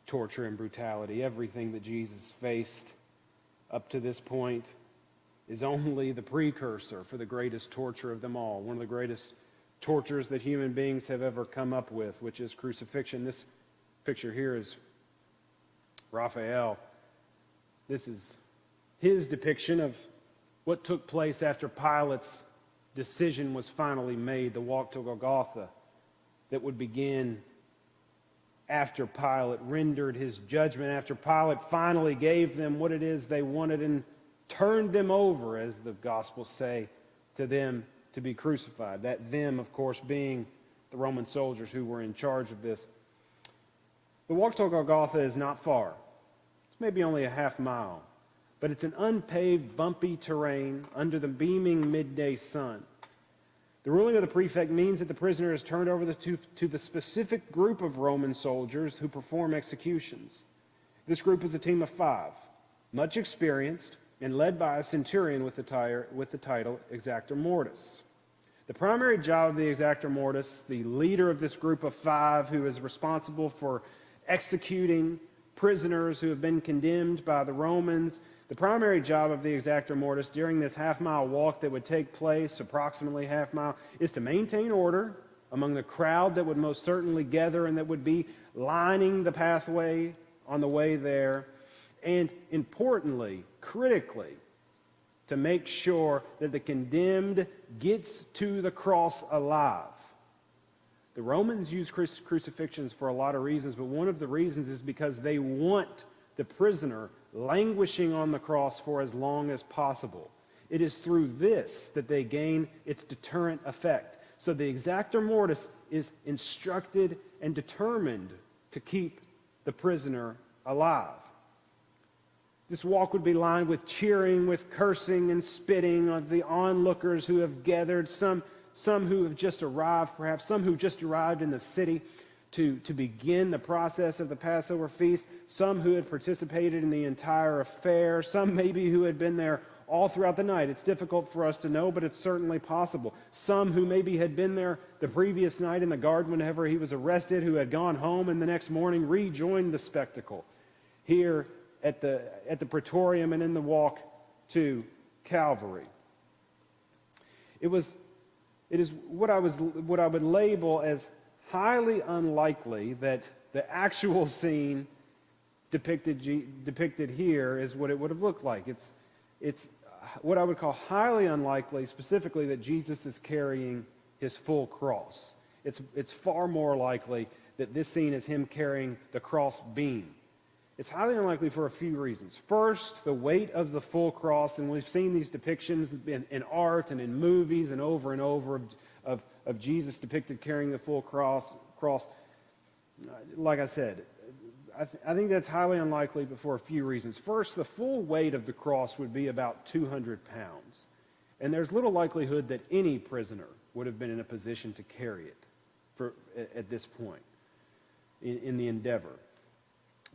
torture and brutality. Everything that Jesus faced up to this point is only the precursor for the greatest torture of them all, one of the greatest tortures that human beings have ever come up with, which is crucifixion. This picture here is Raphael. This is his depiction of what took place after Pilate's decision was finally made, the walk to Golgotha that would begin after Pilate rendered his judgment, after Pilate finally gave them what it is they wanted and turned them over, as the Gospels say, to them to be crucified. That them, of course, being the Roman soldiers who were in charge of this. The walk to Golgotha is not far. It's maybe only a half mile, but it's an unpaved, bumpy terrain under the beaming midday sun. The ruling of the prefect means that the prisoner is turned over to the specific group of Roman soldiers who perform executions. This group is a team of 5, much experienced, and led by a centurion with the title Exactor Mortis. The primary job of the Exactor Mortis, the leader of this group of 5 who is responsible for executing prisoners who have been condemned by the Romans, the primary job of the Exactor Mortis during this half-mile walk that would take place, approximately half-mile, is to maintain order among the crowd that would most certainly gather and that would be lining the pathway on the way there, and importantly, critically, to make sure that the condemned gets to the cross alive. The Romans use crucifixions for a lot of reasons, but one of the reasons is because they want the prisoner languishing on the cross for as long as possible. It is through this that they gain its deterrent effect. So the Exactor Mortis is instructed and determined to keep the prisoner alive. This walk would be lined with cheering, with cursing and spitting of the onlookers who have gathered, some who have just arrived, perhaps some who just arrived in the city to begin the process of the Passover feast, some who had participated in the entire affair, some maybe who had been there all throughout the night. It's difficult for us to know, but it's certainly possible. Some who maybe had been there the previous night in the garden whenever he was arrested, who had gone home and the next morning rejoined the spectacle here at the Praetorium and in the walk to Calvary. It is what I would label as highly unlikely that the actual scene depicted here is what it would have looked like. It's what I would call highly unlikely, specifically that Jesus is carrying his full cross. It's far more likely that this scene is him carrying the cross beam. It's highly unlikely for a few reasons. First, the weight of the full cross, and we've seen these depictions in art and in movies and over of Jesus depicted carrying the full cross. Like I said, I think that's highly unlikely, but for a few reasons. First, the full weight of the cross would be about 200 pounds, and there's little likelihood that any prisoner would have been in a position to carry it at this point in the endeavor.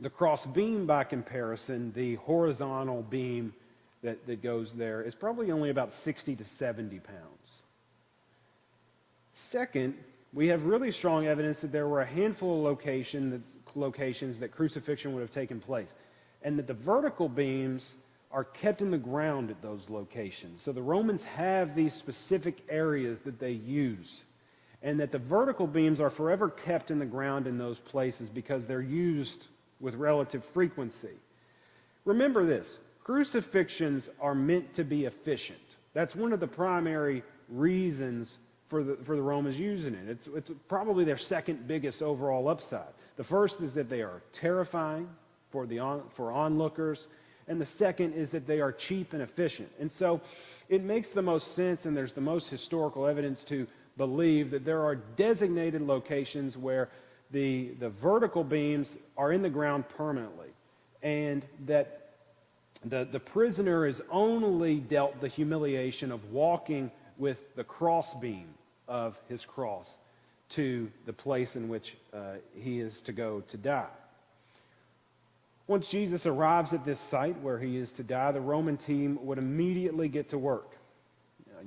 The cross beam, by comparison, the horizontal beam that goes there, is probably only about 60 to 70 pounds. Second, we have really strong evidence that there were a handful of locations that crucifixion would have taken place, and that the vertical beams are kept in the ground at those locations. So the Romans have these specific areas that they use, and that the vertical beams are forever kept in the ground in those places because they're used with relative frequency. Remember this, crucifixions are meant to be efficient. That's one of the primary reasons for the Romans using it. It's probably their second biggest overall upside. The first is that they are terrifying for onlookers, and the second is that they are cheap and efficient. And so it makes the most sense, and there's the most historical evidence to believe that there are designated locations where the vertical beams are in the ground permanently, and that the prisoner is only dealt the humiliation of walking with the cross beam of his cross to the place in which he is to go to die. Once Jesus arrives at this site where he is to die, the Roman team would immediately get to work.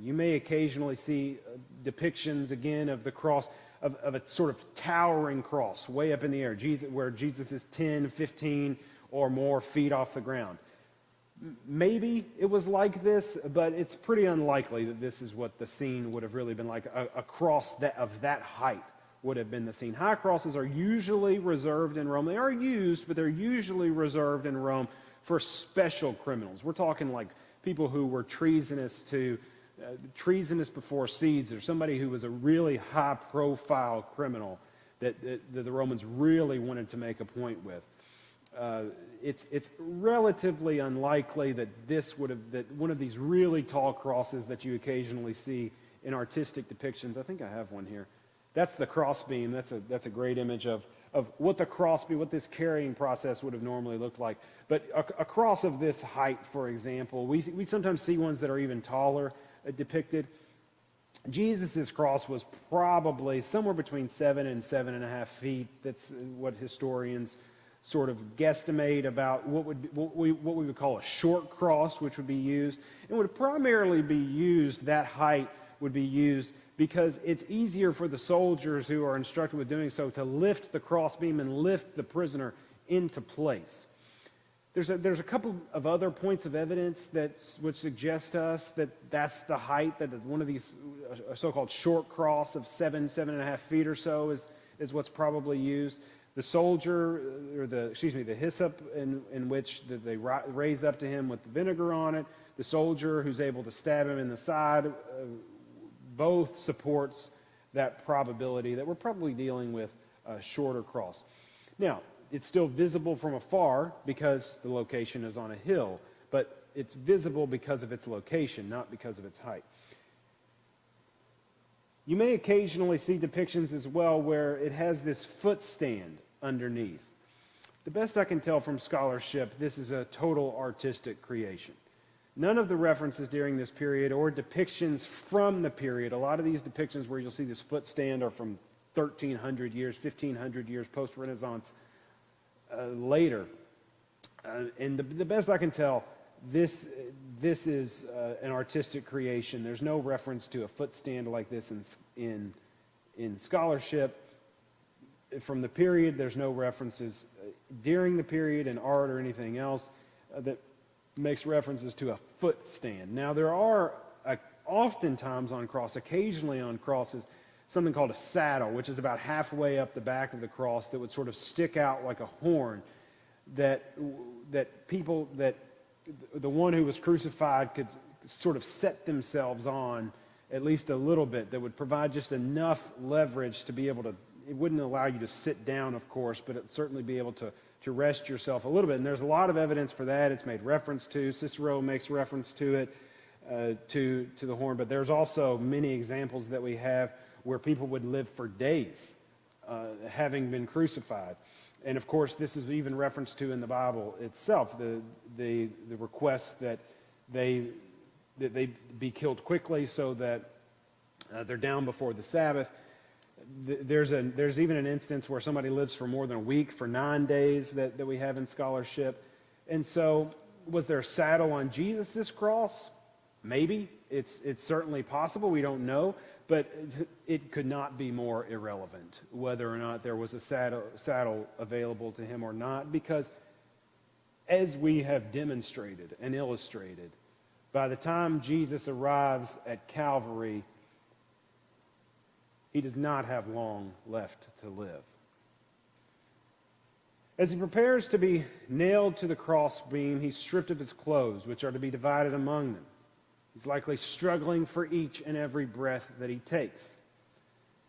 You may occasionally see depictions again of the cross, of a sort of towering cross way up in the air, where Jesus is 10, 15 or more feet off the ground. Maybe it was like this, but it's pretty unlikely that this is what the scene would have really been like. A cross of that height would have been the scene. High crosses are usually reserved in Rome. They are used, but they're usually reserved in Rome for special criminals. We're talking like people who were treasonous before Caesar, somebody who was a really high-profile criminal that the Romans really wanted to make a point with. It's relatively unlikely that that one of these really tall crosses that you occasionally see in artistic depictions. I think I have one here. That's the crossbeam. That's a great image of what the crossbeam, what this carrying process would have normally looked like. But a cross of this height, for example, we sometimes see ones that are even taller depicted. Jesus' cross was probably somewhere between 7 and 7.5 feet. That's what historians sort of guesstimate about what we would call a short cross, which would be used. It would primarily be used, that height would be used because it's easier for the soldiers who are instructed with doing so to lift the crossbeam and lift the prisoner into place. There's a couple of other points of evidence which suggest to us that that's the height, that one of these, a so-called short cross of 7.5 feet or so is what's probably used. The soldier, or the hyssop in which they raise up to him with the vinegar on it, the soldier who's able to stab him in the side, both supports that probability that we're probably dealing with a shorter cross. Now, it's still visible from afar because the location is on a hill, but it's visible because of its location, not because of its height. You may occasionally see depictions as well where it has this footstand underneath. The best I can tell from scholarship, this is a total artistic creation. None of the references during this period or depictions from the period, a lot of these depictions where you'll see this footstand are from 1,300 years, 1,500 years post-Renaissance later. And the best I can tell, this is an artistic creation. There's no reference to a footstand like this in scholarship. From the period, there's no references during the period in art or anything else that makes references to a footstand. Now, there are oftentimes occasionally on crosses, something called a saddle, which is about halfway up the back of the cross that would sort of stick out like a horn that the one who was crucified could sort of set themselves on at least a little bit, that would provide just enough leverage to be able to, it wouldn't allow you to sit down, of course, but it'd certainly be able to rest yourself a little bit. And there's a lot of evidence for that. It's made reference to. Cicero makes reference to it, to the horn. But there's also many examples that we have where people would live for days having been crucified. And of course, this is even referenced to in the Bible itself, the request that they be killed quickly so that they're down before the Sabbath. There's even an instance where somebody lives for more than a week, for 9 days that we have in scholarship. And so, was there a saddle on Jesus' cross? Maybe. It's certainly possible. We don't know. But it could not be more irrelevant whether or not there was a saddle available to him or not, because as we have demonstrated and illustrated, by the time Jesus arrives at Calvary, he does not have long left to live. As he prepares to be nailed to the crossbeam, he's stripped of his clothes, which are to be divided among them. He's likely struggling for each and every breath that he takes.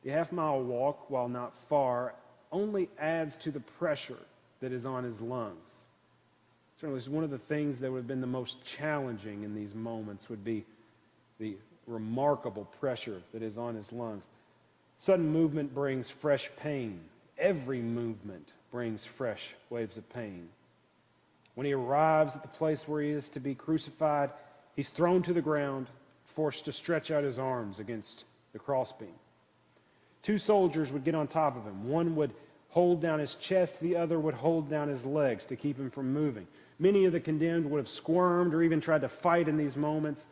The half-mile walk, while not far, only adds to the pressure that is on his lungs. Certainly, one of the things that would have been the most challenging in these moments would be the remarkable pressure that is on his lungs. Sudden movement brings fresh pain. Every movement brings fresh waves of pain. When he arrives at the place where he is to be crucified, he's thrown to the ground, forced to stretch out his arms against the crossbeam. 2 soldiers would get on top of him. One would hold down his chest, the other would hold down his legs to keep him from moving. Many of the condemned would have squirmed or even tried to fight in these moments,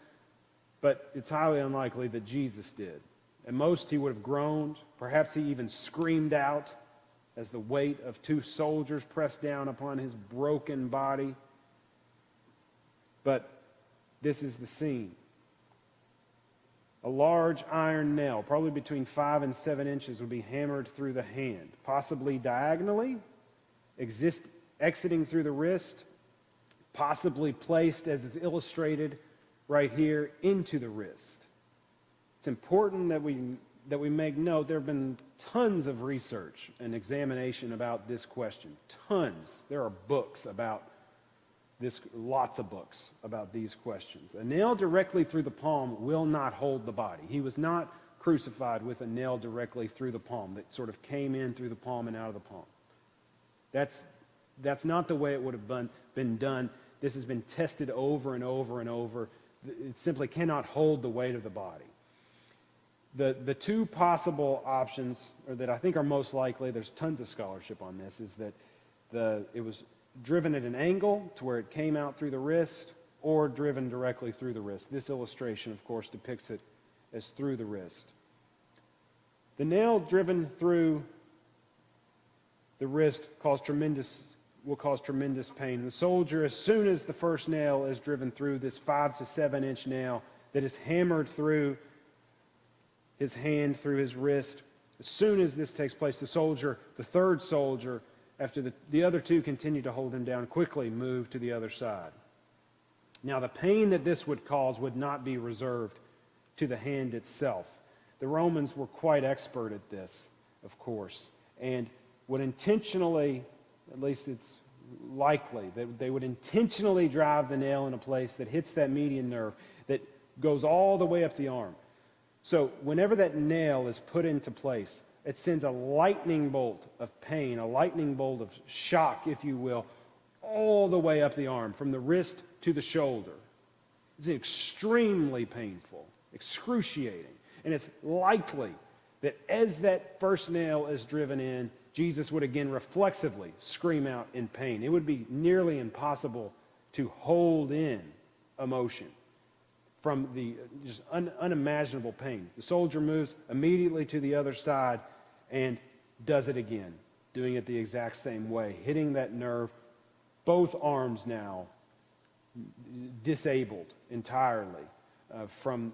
but it's highly unlikely that Jesus did. At most, he would have groaned. Perhaps he even screamed out as the weight of 2 soldiers pressed down upon his broken body. But this is the scene. A large iron nail, probably between 5 and 7 inches, would be hammered through the hand, possibly diagonally, exiting through the wrist, possibly placed, as is illustrated right here, into the wrist. It's important that we make note there have been tons of research and examination about this question. Tons. There are books about this, lots of books about these questions. A nail directly through the palm will not hold the body. He was not crucified with a nail directly through the palm that sort of came in through the palm and out of the palm. That's not the way it would have been done. This has been tested over and over and over. It simply cannot hold the weight of the body. The 2 possible options, or that I think are most likely, there's tons of scholarship on this, is that it was driven at an angle to where it came out through the wrist, or driven directly through the wrist. This illustration, of course, depicts it as through the wrist. The nail driven through the wrist will cause tremendous pain. The soldier, as soon as the first nail is driven through, this 5 to 7 inch nail that is hammered through his hand, through his wrist, as soon as this takes place, the third soldier, after the other 2 continue to hold him down, quickly move to the other side. Now, the pain that this would cause would not be reserved to the hand itself. The Romans were quite expert at this, of course, and would intentionally, at least it's likely, that they would intentionally drive the nail in a place that hits that median nerve, that goes all the way up the arm. So whenever that nail is put into place, it sends a lightning bolt of pain, a lightning bolt of shock, if you will, all the way up the arm, from the wrist to the shoulder. It's extremely painful, excruciating. And it's likely that as that first nail is driven in, Jesus would again reflexively scream out in pain. It would be nearly impossible to hold in emotion from the just unimaginable pain. The soldier moves immediately to the other side and does it again, doing it the exact same way, hitting that nerve, both arms now disabled entirely from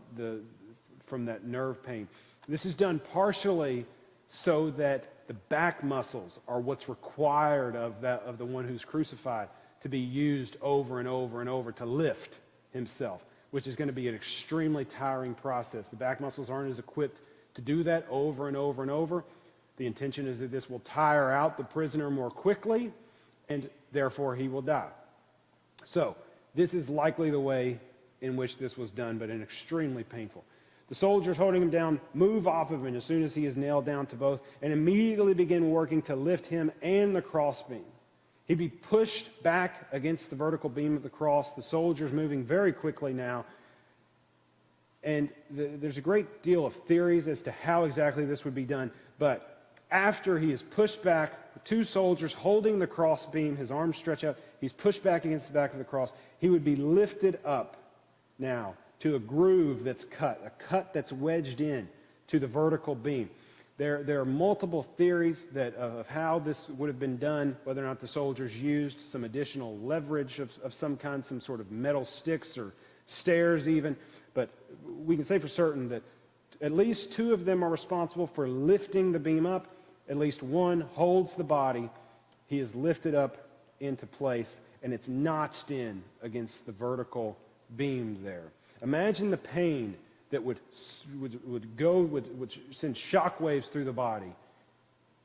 that nerve pain. This is done partially so that the back muscles are what's required of the one who's crucified to be used over and over and over to lift himself, which is going to be an extremely tiring process. The back muscles aren't as equipped to do that over and over and over. The intention is that this will tire out the prisoner more quickly and therefore he will die. So, this is likely the way in which this was done, but extremely painful. The soldiers holding him down move off of him as soon as he is nailed down to both, and immediately begin working to lift him and the crossbeam. He'd be pushed back against the vertical beam of the cross, the soldiers moving very quickly now. And there's a great deal of theories as to how exactly this would be done, but after he is pushed back, two soldiers holding the crossbeam, his arms stretched out, he's pushed back against the back of the cross, he would be lifted up now to a groove that's cut, a cut that's wedged in to the vertical beam. There are multiple theories of how this would have been done, whether or not the soldiers used some additional leverage of some kind, some sort of metal sticks or stairs even, but we can say for certain that at least two of them are responsible for lifting the beam up. At least one holds the body. He is lifted up into place, and it's notched in against the vertical beam there. Imagine the pain that would send shock waves through the body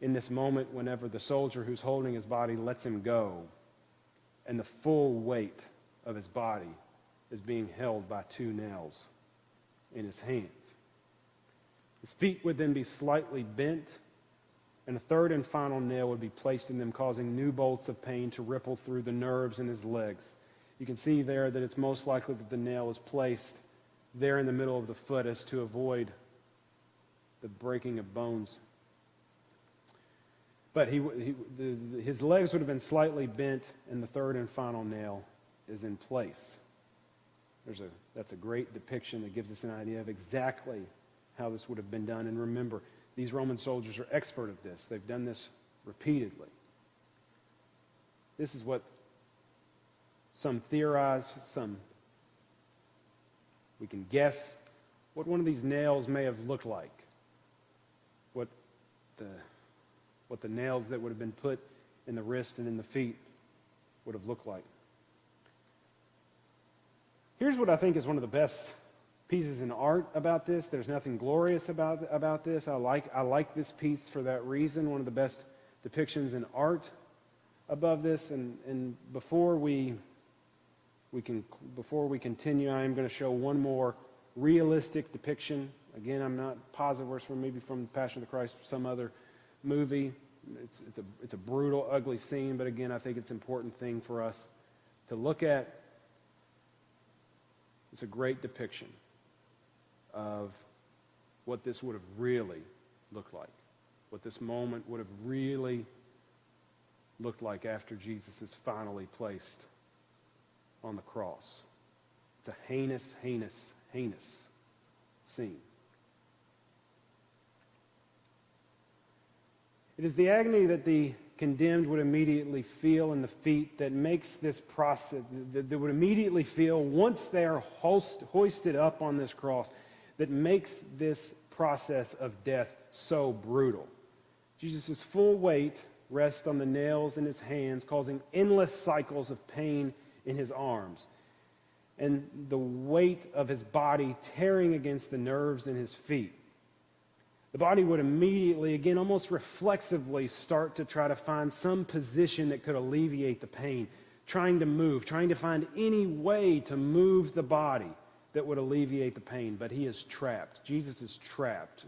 in this moment whenever the soldier who's holding his body lets him go, and the full weight of his body is being held by two nails in his hands. His feet would then be slightly bent, and a third and final nail would be placed in them, causing new bolts of pain to ripple through the nerves in his legs. You can see there that it's most likely that the nail is placed there in the middle of the foot as to avoid the breaking of bones. But his legs would have been slightly bent, and the third and final nail is in place. That's a great depiction that gives us an idea of exactly how this would have been done. And remember, these Roman soldiers are expert at this. They've done this repeatedly. This is what some theorize, we can guess what one of these nails may have looked like. What the nails that would have been put in the wrist and in the feet would have looked like. Here's what I think is one of the best pieces in art about this. There's nothing glorious about this. I like this piece for that reason. One of the best depictions in art above this. And before we continue, I am going to show one more realistic depiction. Again, I'm not positive where it's from, maybe from Passion of the Christ or some other movie. It's a brutal, ugly scene, but again, I think it's an important thing for us to look at. It's a great depiction of what this would have really looked like, what this moment would have really looked like after Jesus is finally placed on the cross. It's a heinous, heinous, heinous scene. It is the agony that the condemned would immediately feel in the feet that makes this process, that would immediately feel once they are hoisted up on this cross, that makes this process of death so brutal. Jesus' full weight rests on the nails in his hands, causing endless cycles of pain in his arms, and the weight of his body tearing against the nerves in his feet. The body would immediately, again, almost reflexively start to try to find some position that could alleviate the pain, trying to move, trying to find any way to move the body that would alleviate the pain. But he is trapped. Jesus is trapped.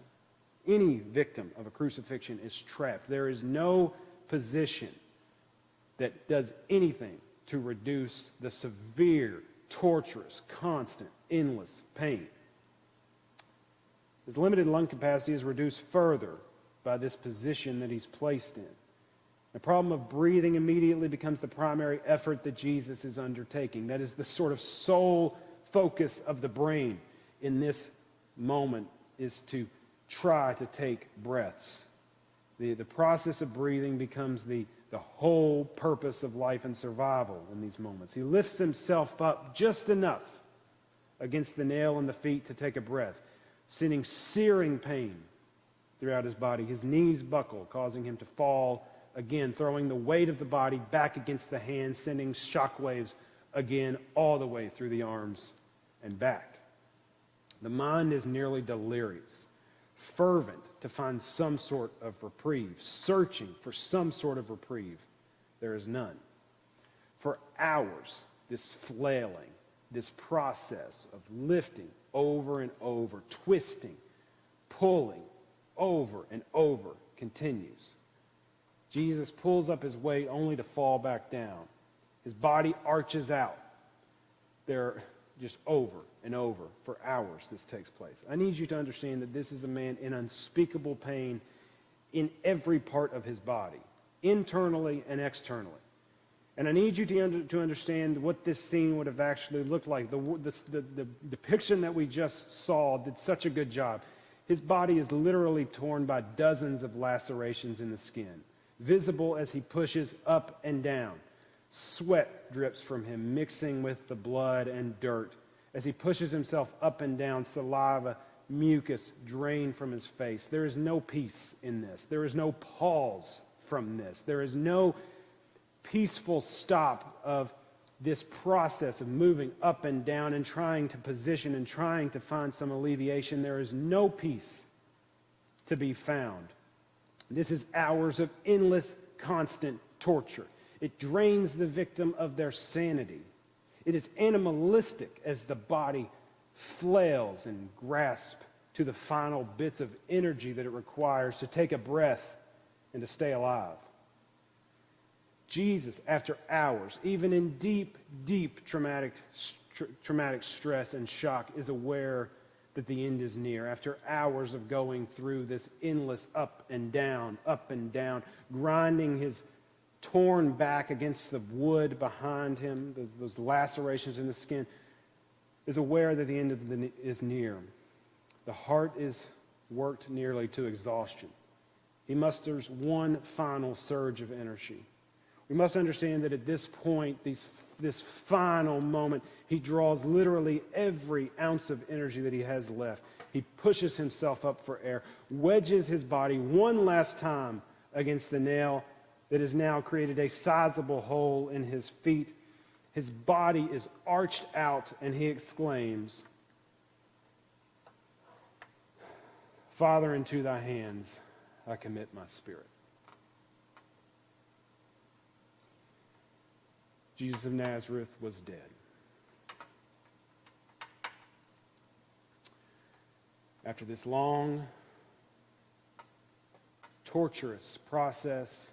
Any victim of a crucifixion is trapped. There is no position that does anything to reduce the severe, torturous, constant, endless pain. His limited lung capacity is reduced further by this position that he's placed in. The problem of breathing immediately becomes the primary effort that Jesus is undertaking. That is the sort of sole focus of the brain in this moment, is to try to take breaths. The process of breathing becomes the whole purpose of life and survival in these moments. He lifts himself up just enough against the nail in the feet to take a breath, sending searing pain throughout his body. His knees buckle, causing him to fall again, throwing the weight of the body back against the hands, sending shock waves again all the way through the arms and back. The mind is nearly delirious, fervent to find some sort of reprieve, searching for some sort of reprieve. There is none. hours, this flailing, this process of lifting over and over, twisting, pulling over and over continues. Jesus pulls up his weight only to fall back down. His body arches out. They're just over and over for hours this takes place. I need you to understand that this is a man in unspeakable pain in every part of his body, internally and externally. And I need you to understand what this scene would have actually looked like. The depiction that we just saw did such a good job. His body is literally torn by dozens of lacerations in the skin, visible as he pushes up and down. Sweat drips from him, mixing with the blood and dirt. As he pushes himself up and down, saliva, mucus drain from his face. There is no peace in this. There is no pause from this. There is no peaceful stop of this process of moving up and down and trying to position and trying to find some alleviation. There is no peace to be found. This is hours of endless, constant torture. It drains the victim of their sanity. It is animalistic as the body flails and grasps to the final bits of energy that it requires to take a breath and to stay alive. Jesus, after hours, even in deep traumatic stress and shock, is aware that the end is near. After hours of going through this endless up and down, grinding his torn back against the wood behind him, those lacerations in the skin, is aware that the end is near. The heart is worked nearly to exhaustion. He musters one final surge of energy. We must understand that at this point, this final moment, he draws literally every ounce of energy that he has left. He pushes himself up for air, wedges his body one last time against the nail that has now created a sizable hole in his feet. His body is arched out, and he exclaims, "Father, into thy hands I commit my spirit." Jesus of Nazareth was dead. After this long, torturous process,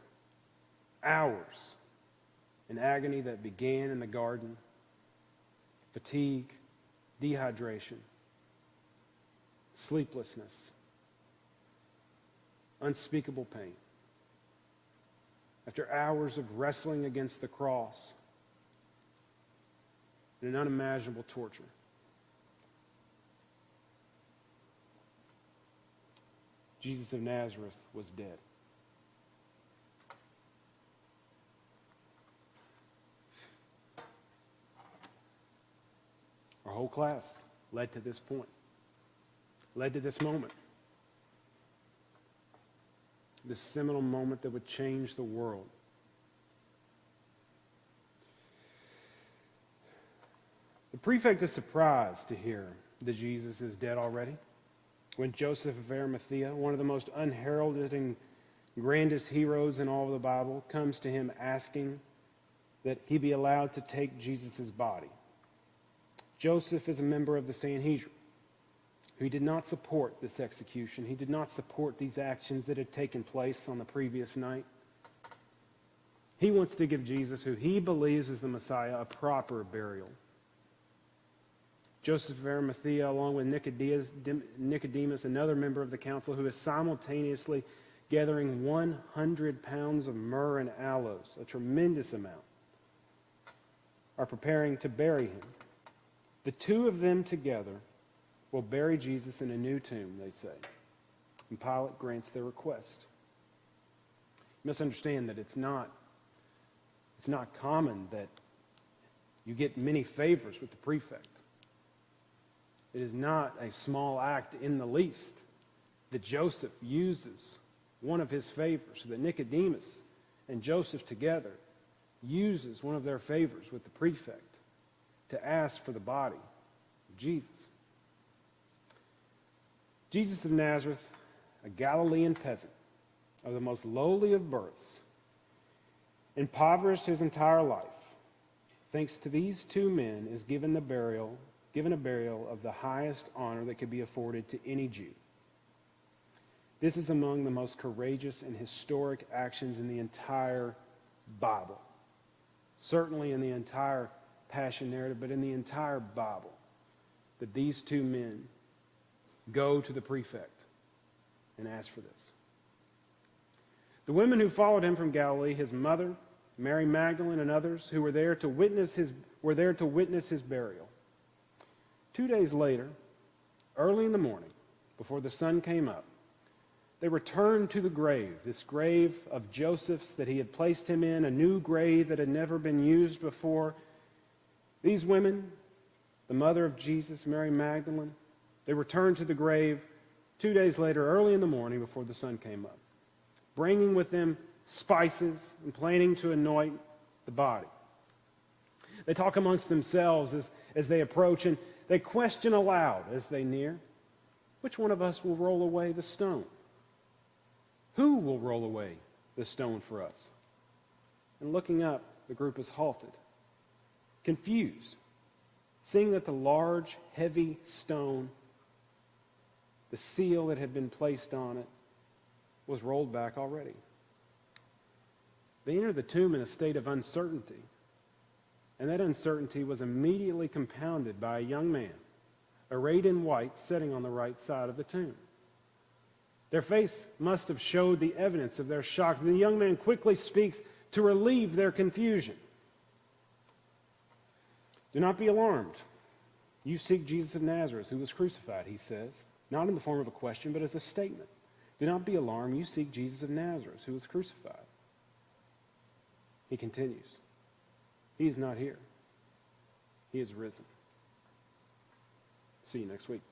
hours in agony that began in the garden, fatigue, dehydration, sleeplessness, unspeakable pain. After hours of wrestling against the cross and an unimaginable torture, Jesus of Nazareth was dead. Our whole class led to this point, led to this moment. This seminal moment that would change the world. The prefect is surprised to hear that Jesus is dead already. When Joseph of Arimathea, one of the most unheralded and grandest heroes in all of the Bible, comes to him asking that he be allowed to take Jesus' body. Joseph is a member of the Sanhedrin. He did not support this execution. He did not support these actions that had taken place on the previous night. He wants to give Jesus, who he believes is the Messiah, a proper burial. Joseph of Arimathea, along with Nicodemus, another member of the council, who is simultaneously gathering 100 pounds of myrrh and aloes, a tremendous amount, are preparing to bury him. The two of them together will bury Jesus in a new tomb, they say. And Pilate grants their request. You must understand that it's not common that you get many favors with the prefect. It is not a small act in the least that Joseph uses one of his favors, that Nicodemus and Joseph together uses one of their favors with the prefect to ask for the body of Jesus. Jesus of Nazareth, a Galilean peasant of the most lowly of births, impoverished his entire life, thanks to these two men, is given a burial of the highest honor that could be afforded to any Jew. This is among the most courageous and historic actions in the entire Bible. Certainly in the entire Passion narrative, but in the entire Bible, that these two men go to the prefect and ask for this. The women who followed him from Galilee, his mother, Mary Magdalene, and others who were there to witness his burial. 2 days later, early in the morning, before the sun came up, they returned to the grave, this grave of Joseph's that he had placed him in, a new grave that had never been used before. These women, the mother of Jesus, Mary Magdalene, they returned to the grave 2 days later, early in the morning, before the sun came up, bringing with them spices and planning to anoint the body. They talk amongst themselves as they approach, and they question aloud as they near, which one of us will roll away the stone? Who will roll away the stone for us? And looking up, the group is halted, confused, seeing that the large, heavy stone, the seal that had been placed on it, was rolled back already. They entered the tomb in a state of uncertainty, and that uncertainty was immediately compounded by a young man, arrayed in white, sitting on the right side of the tomb. Their face must have showed the evidence of their shock. The young man quickly speaks to relieve their confusion. Do not be alarmed. You seek Jesus of Nazareth, who was crucified, he says, not in the form of a question, but as a statement. Do not be alarmed. You seek Jesus of Nazareth, who was crucified. He continues. He is not here. He is risen. See you next week.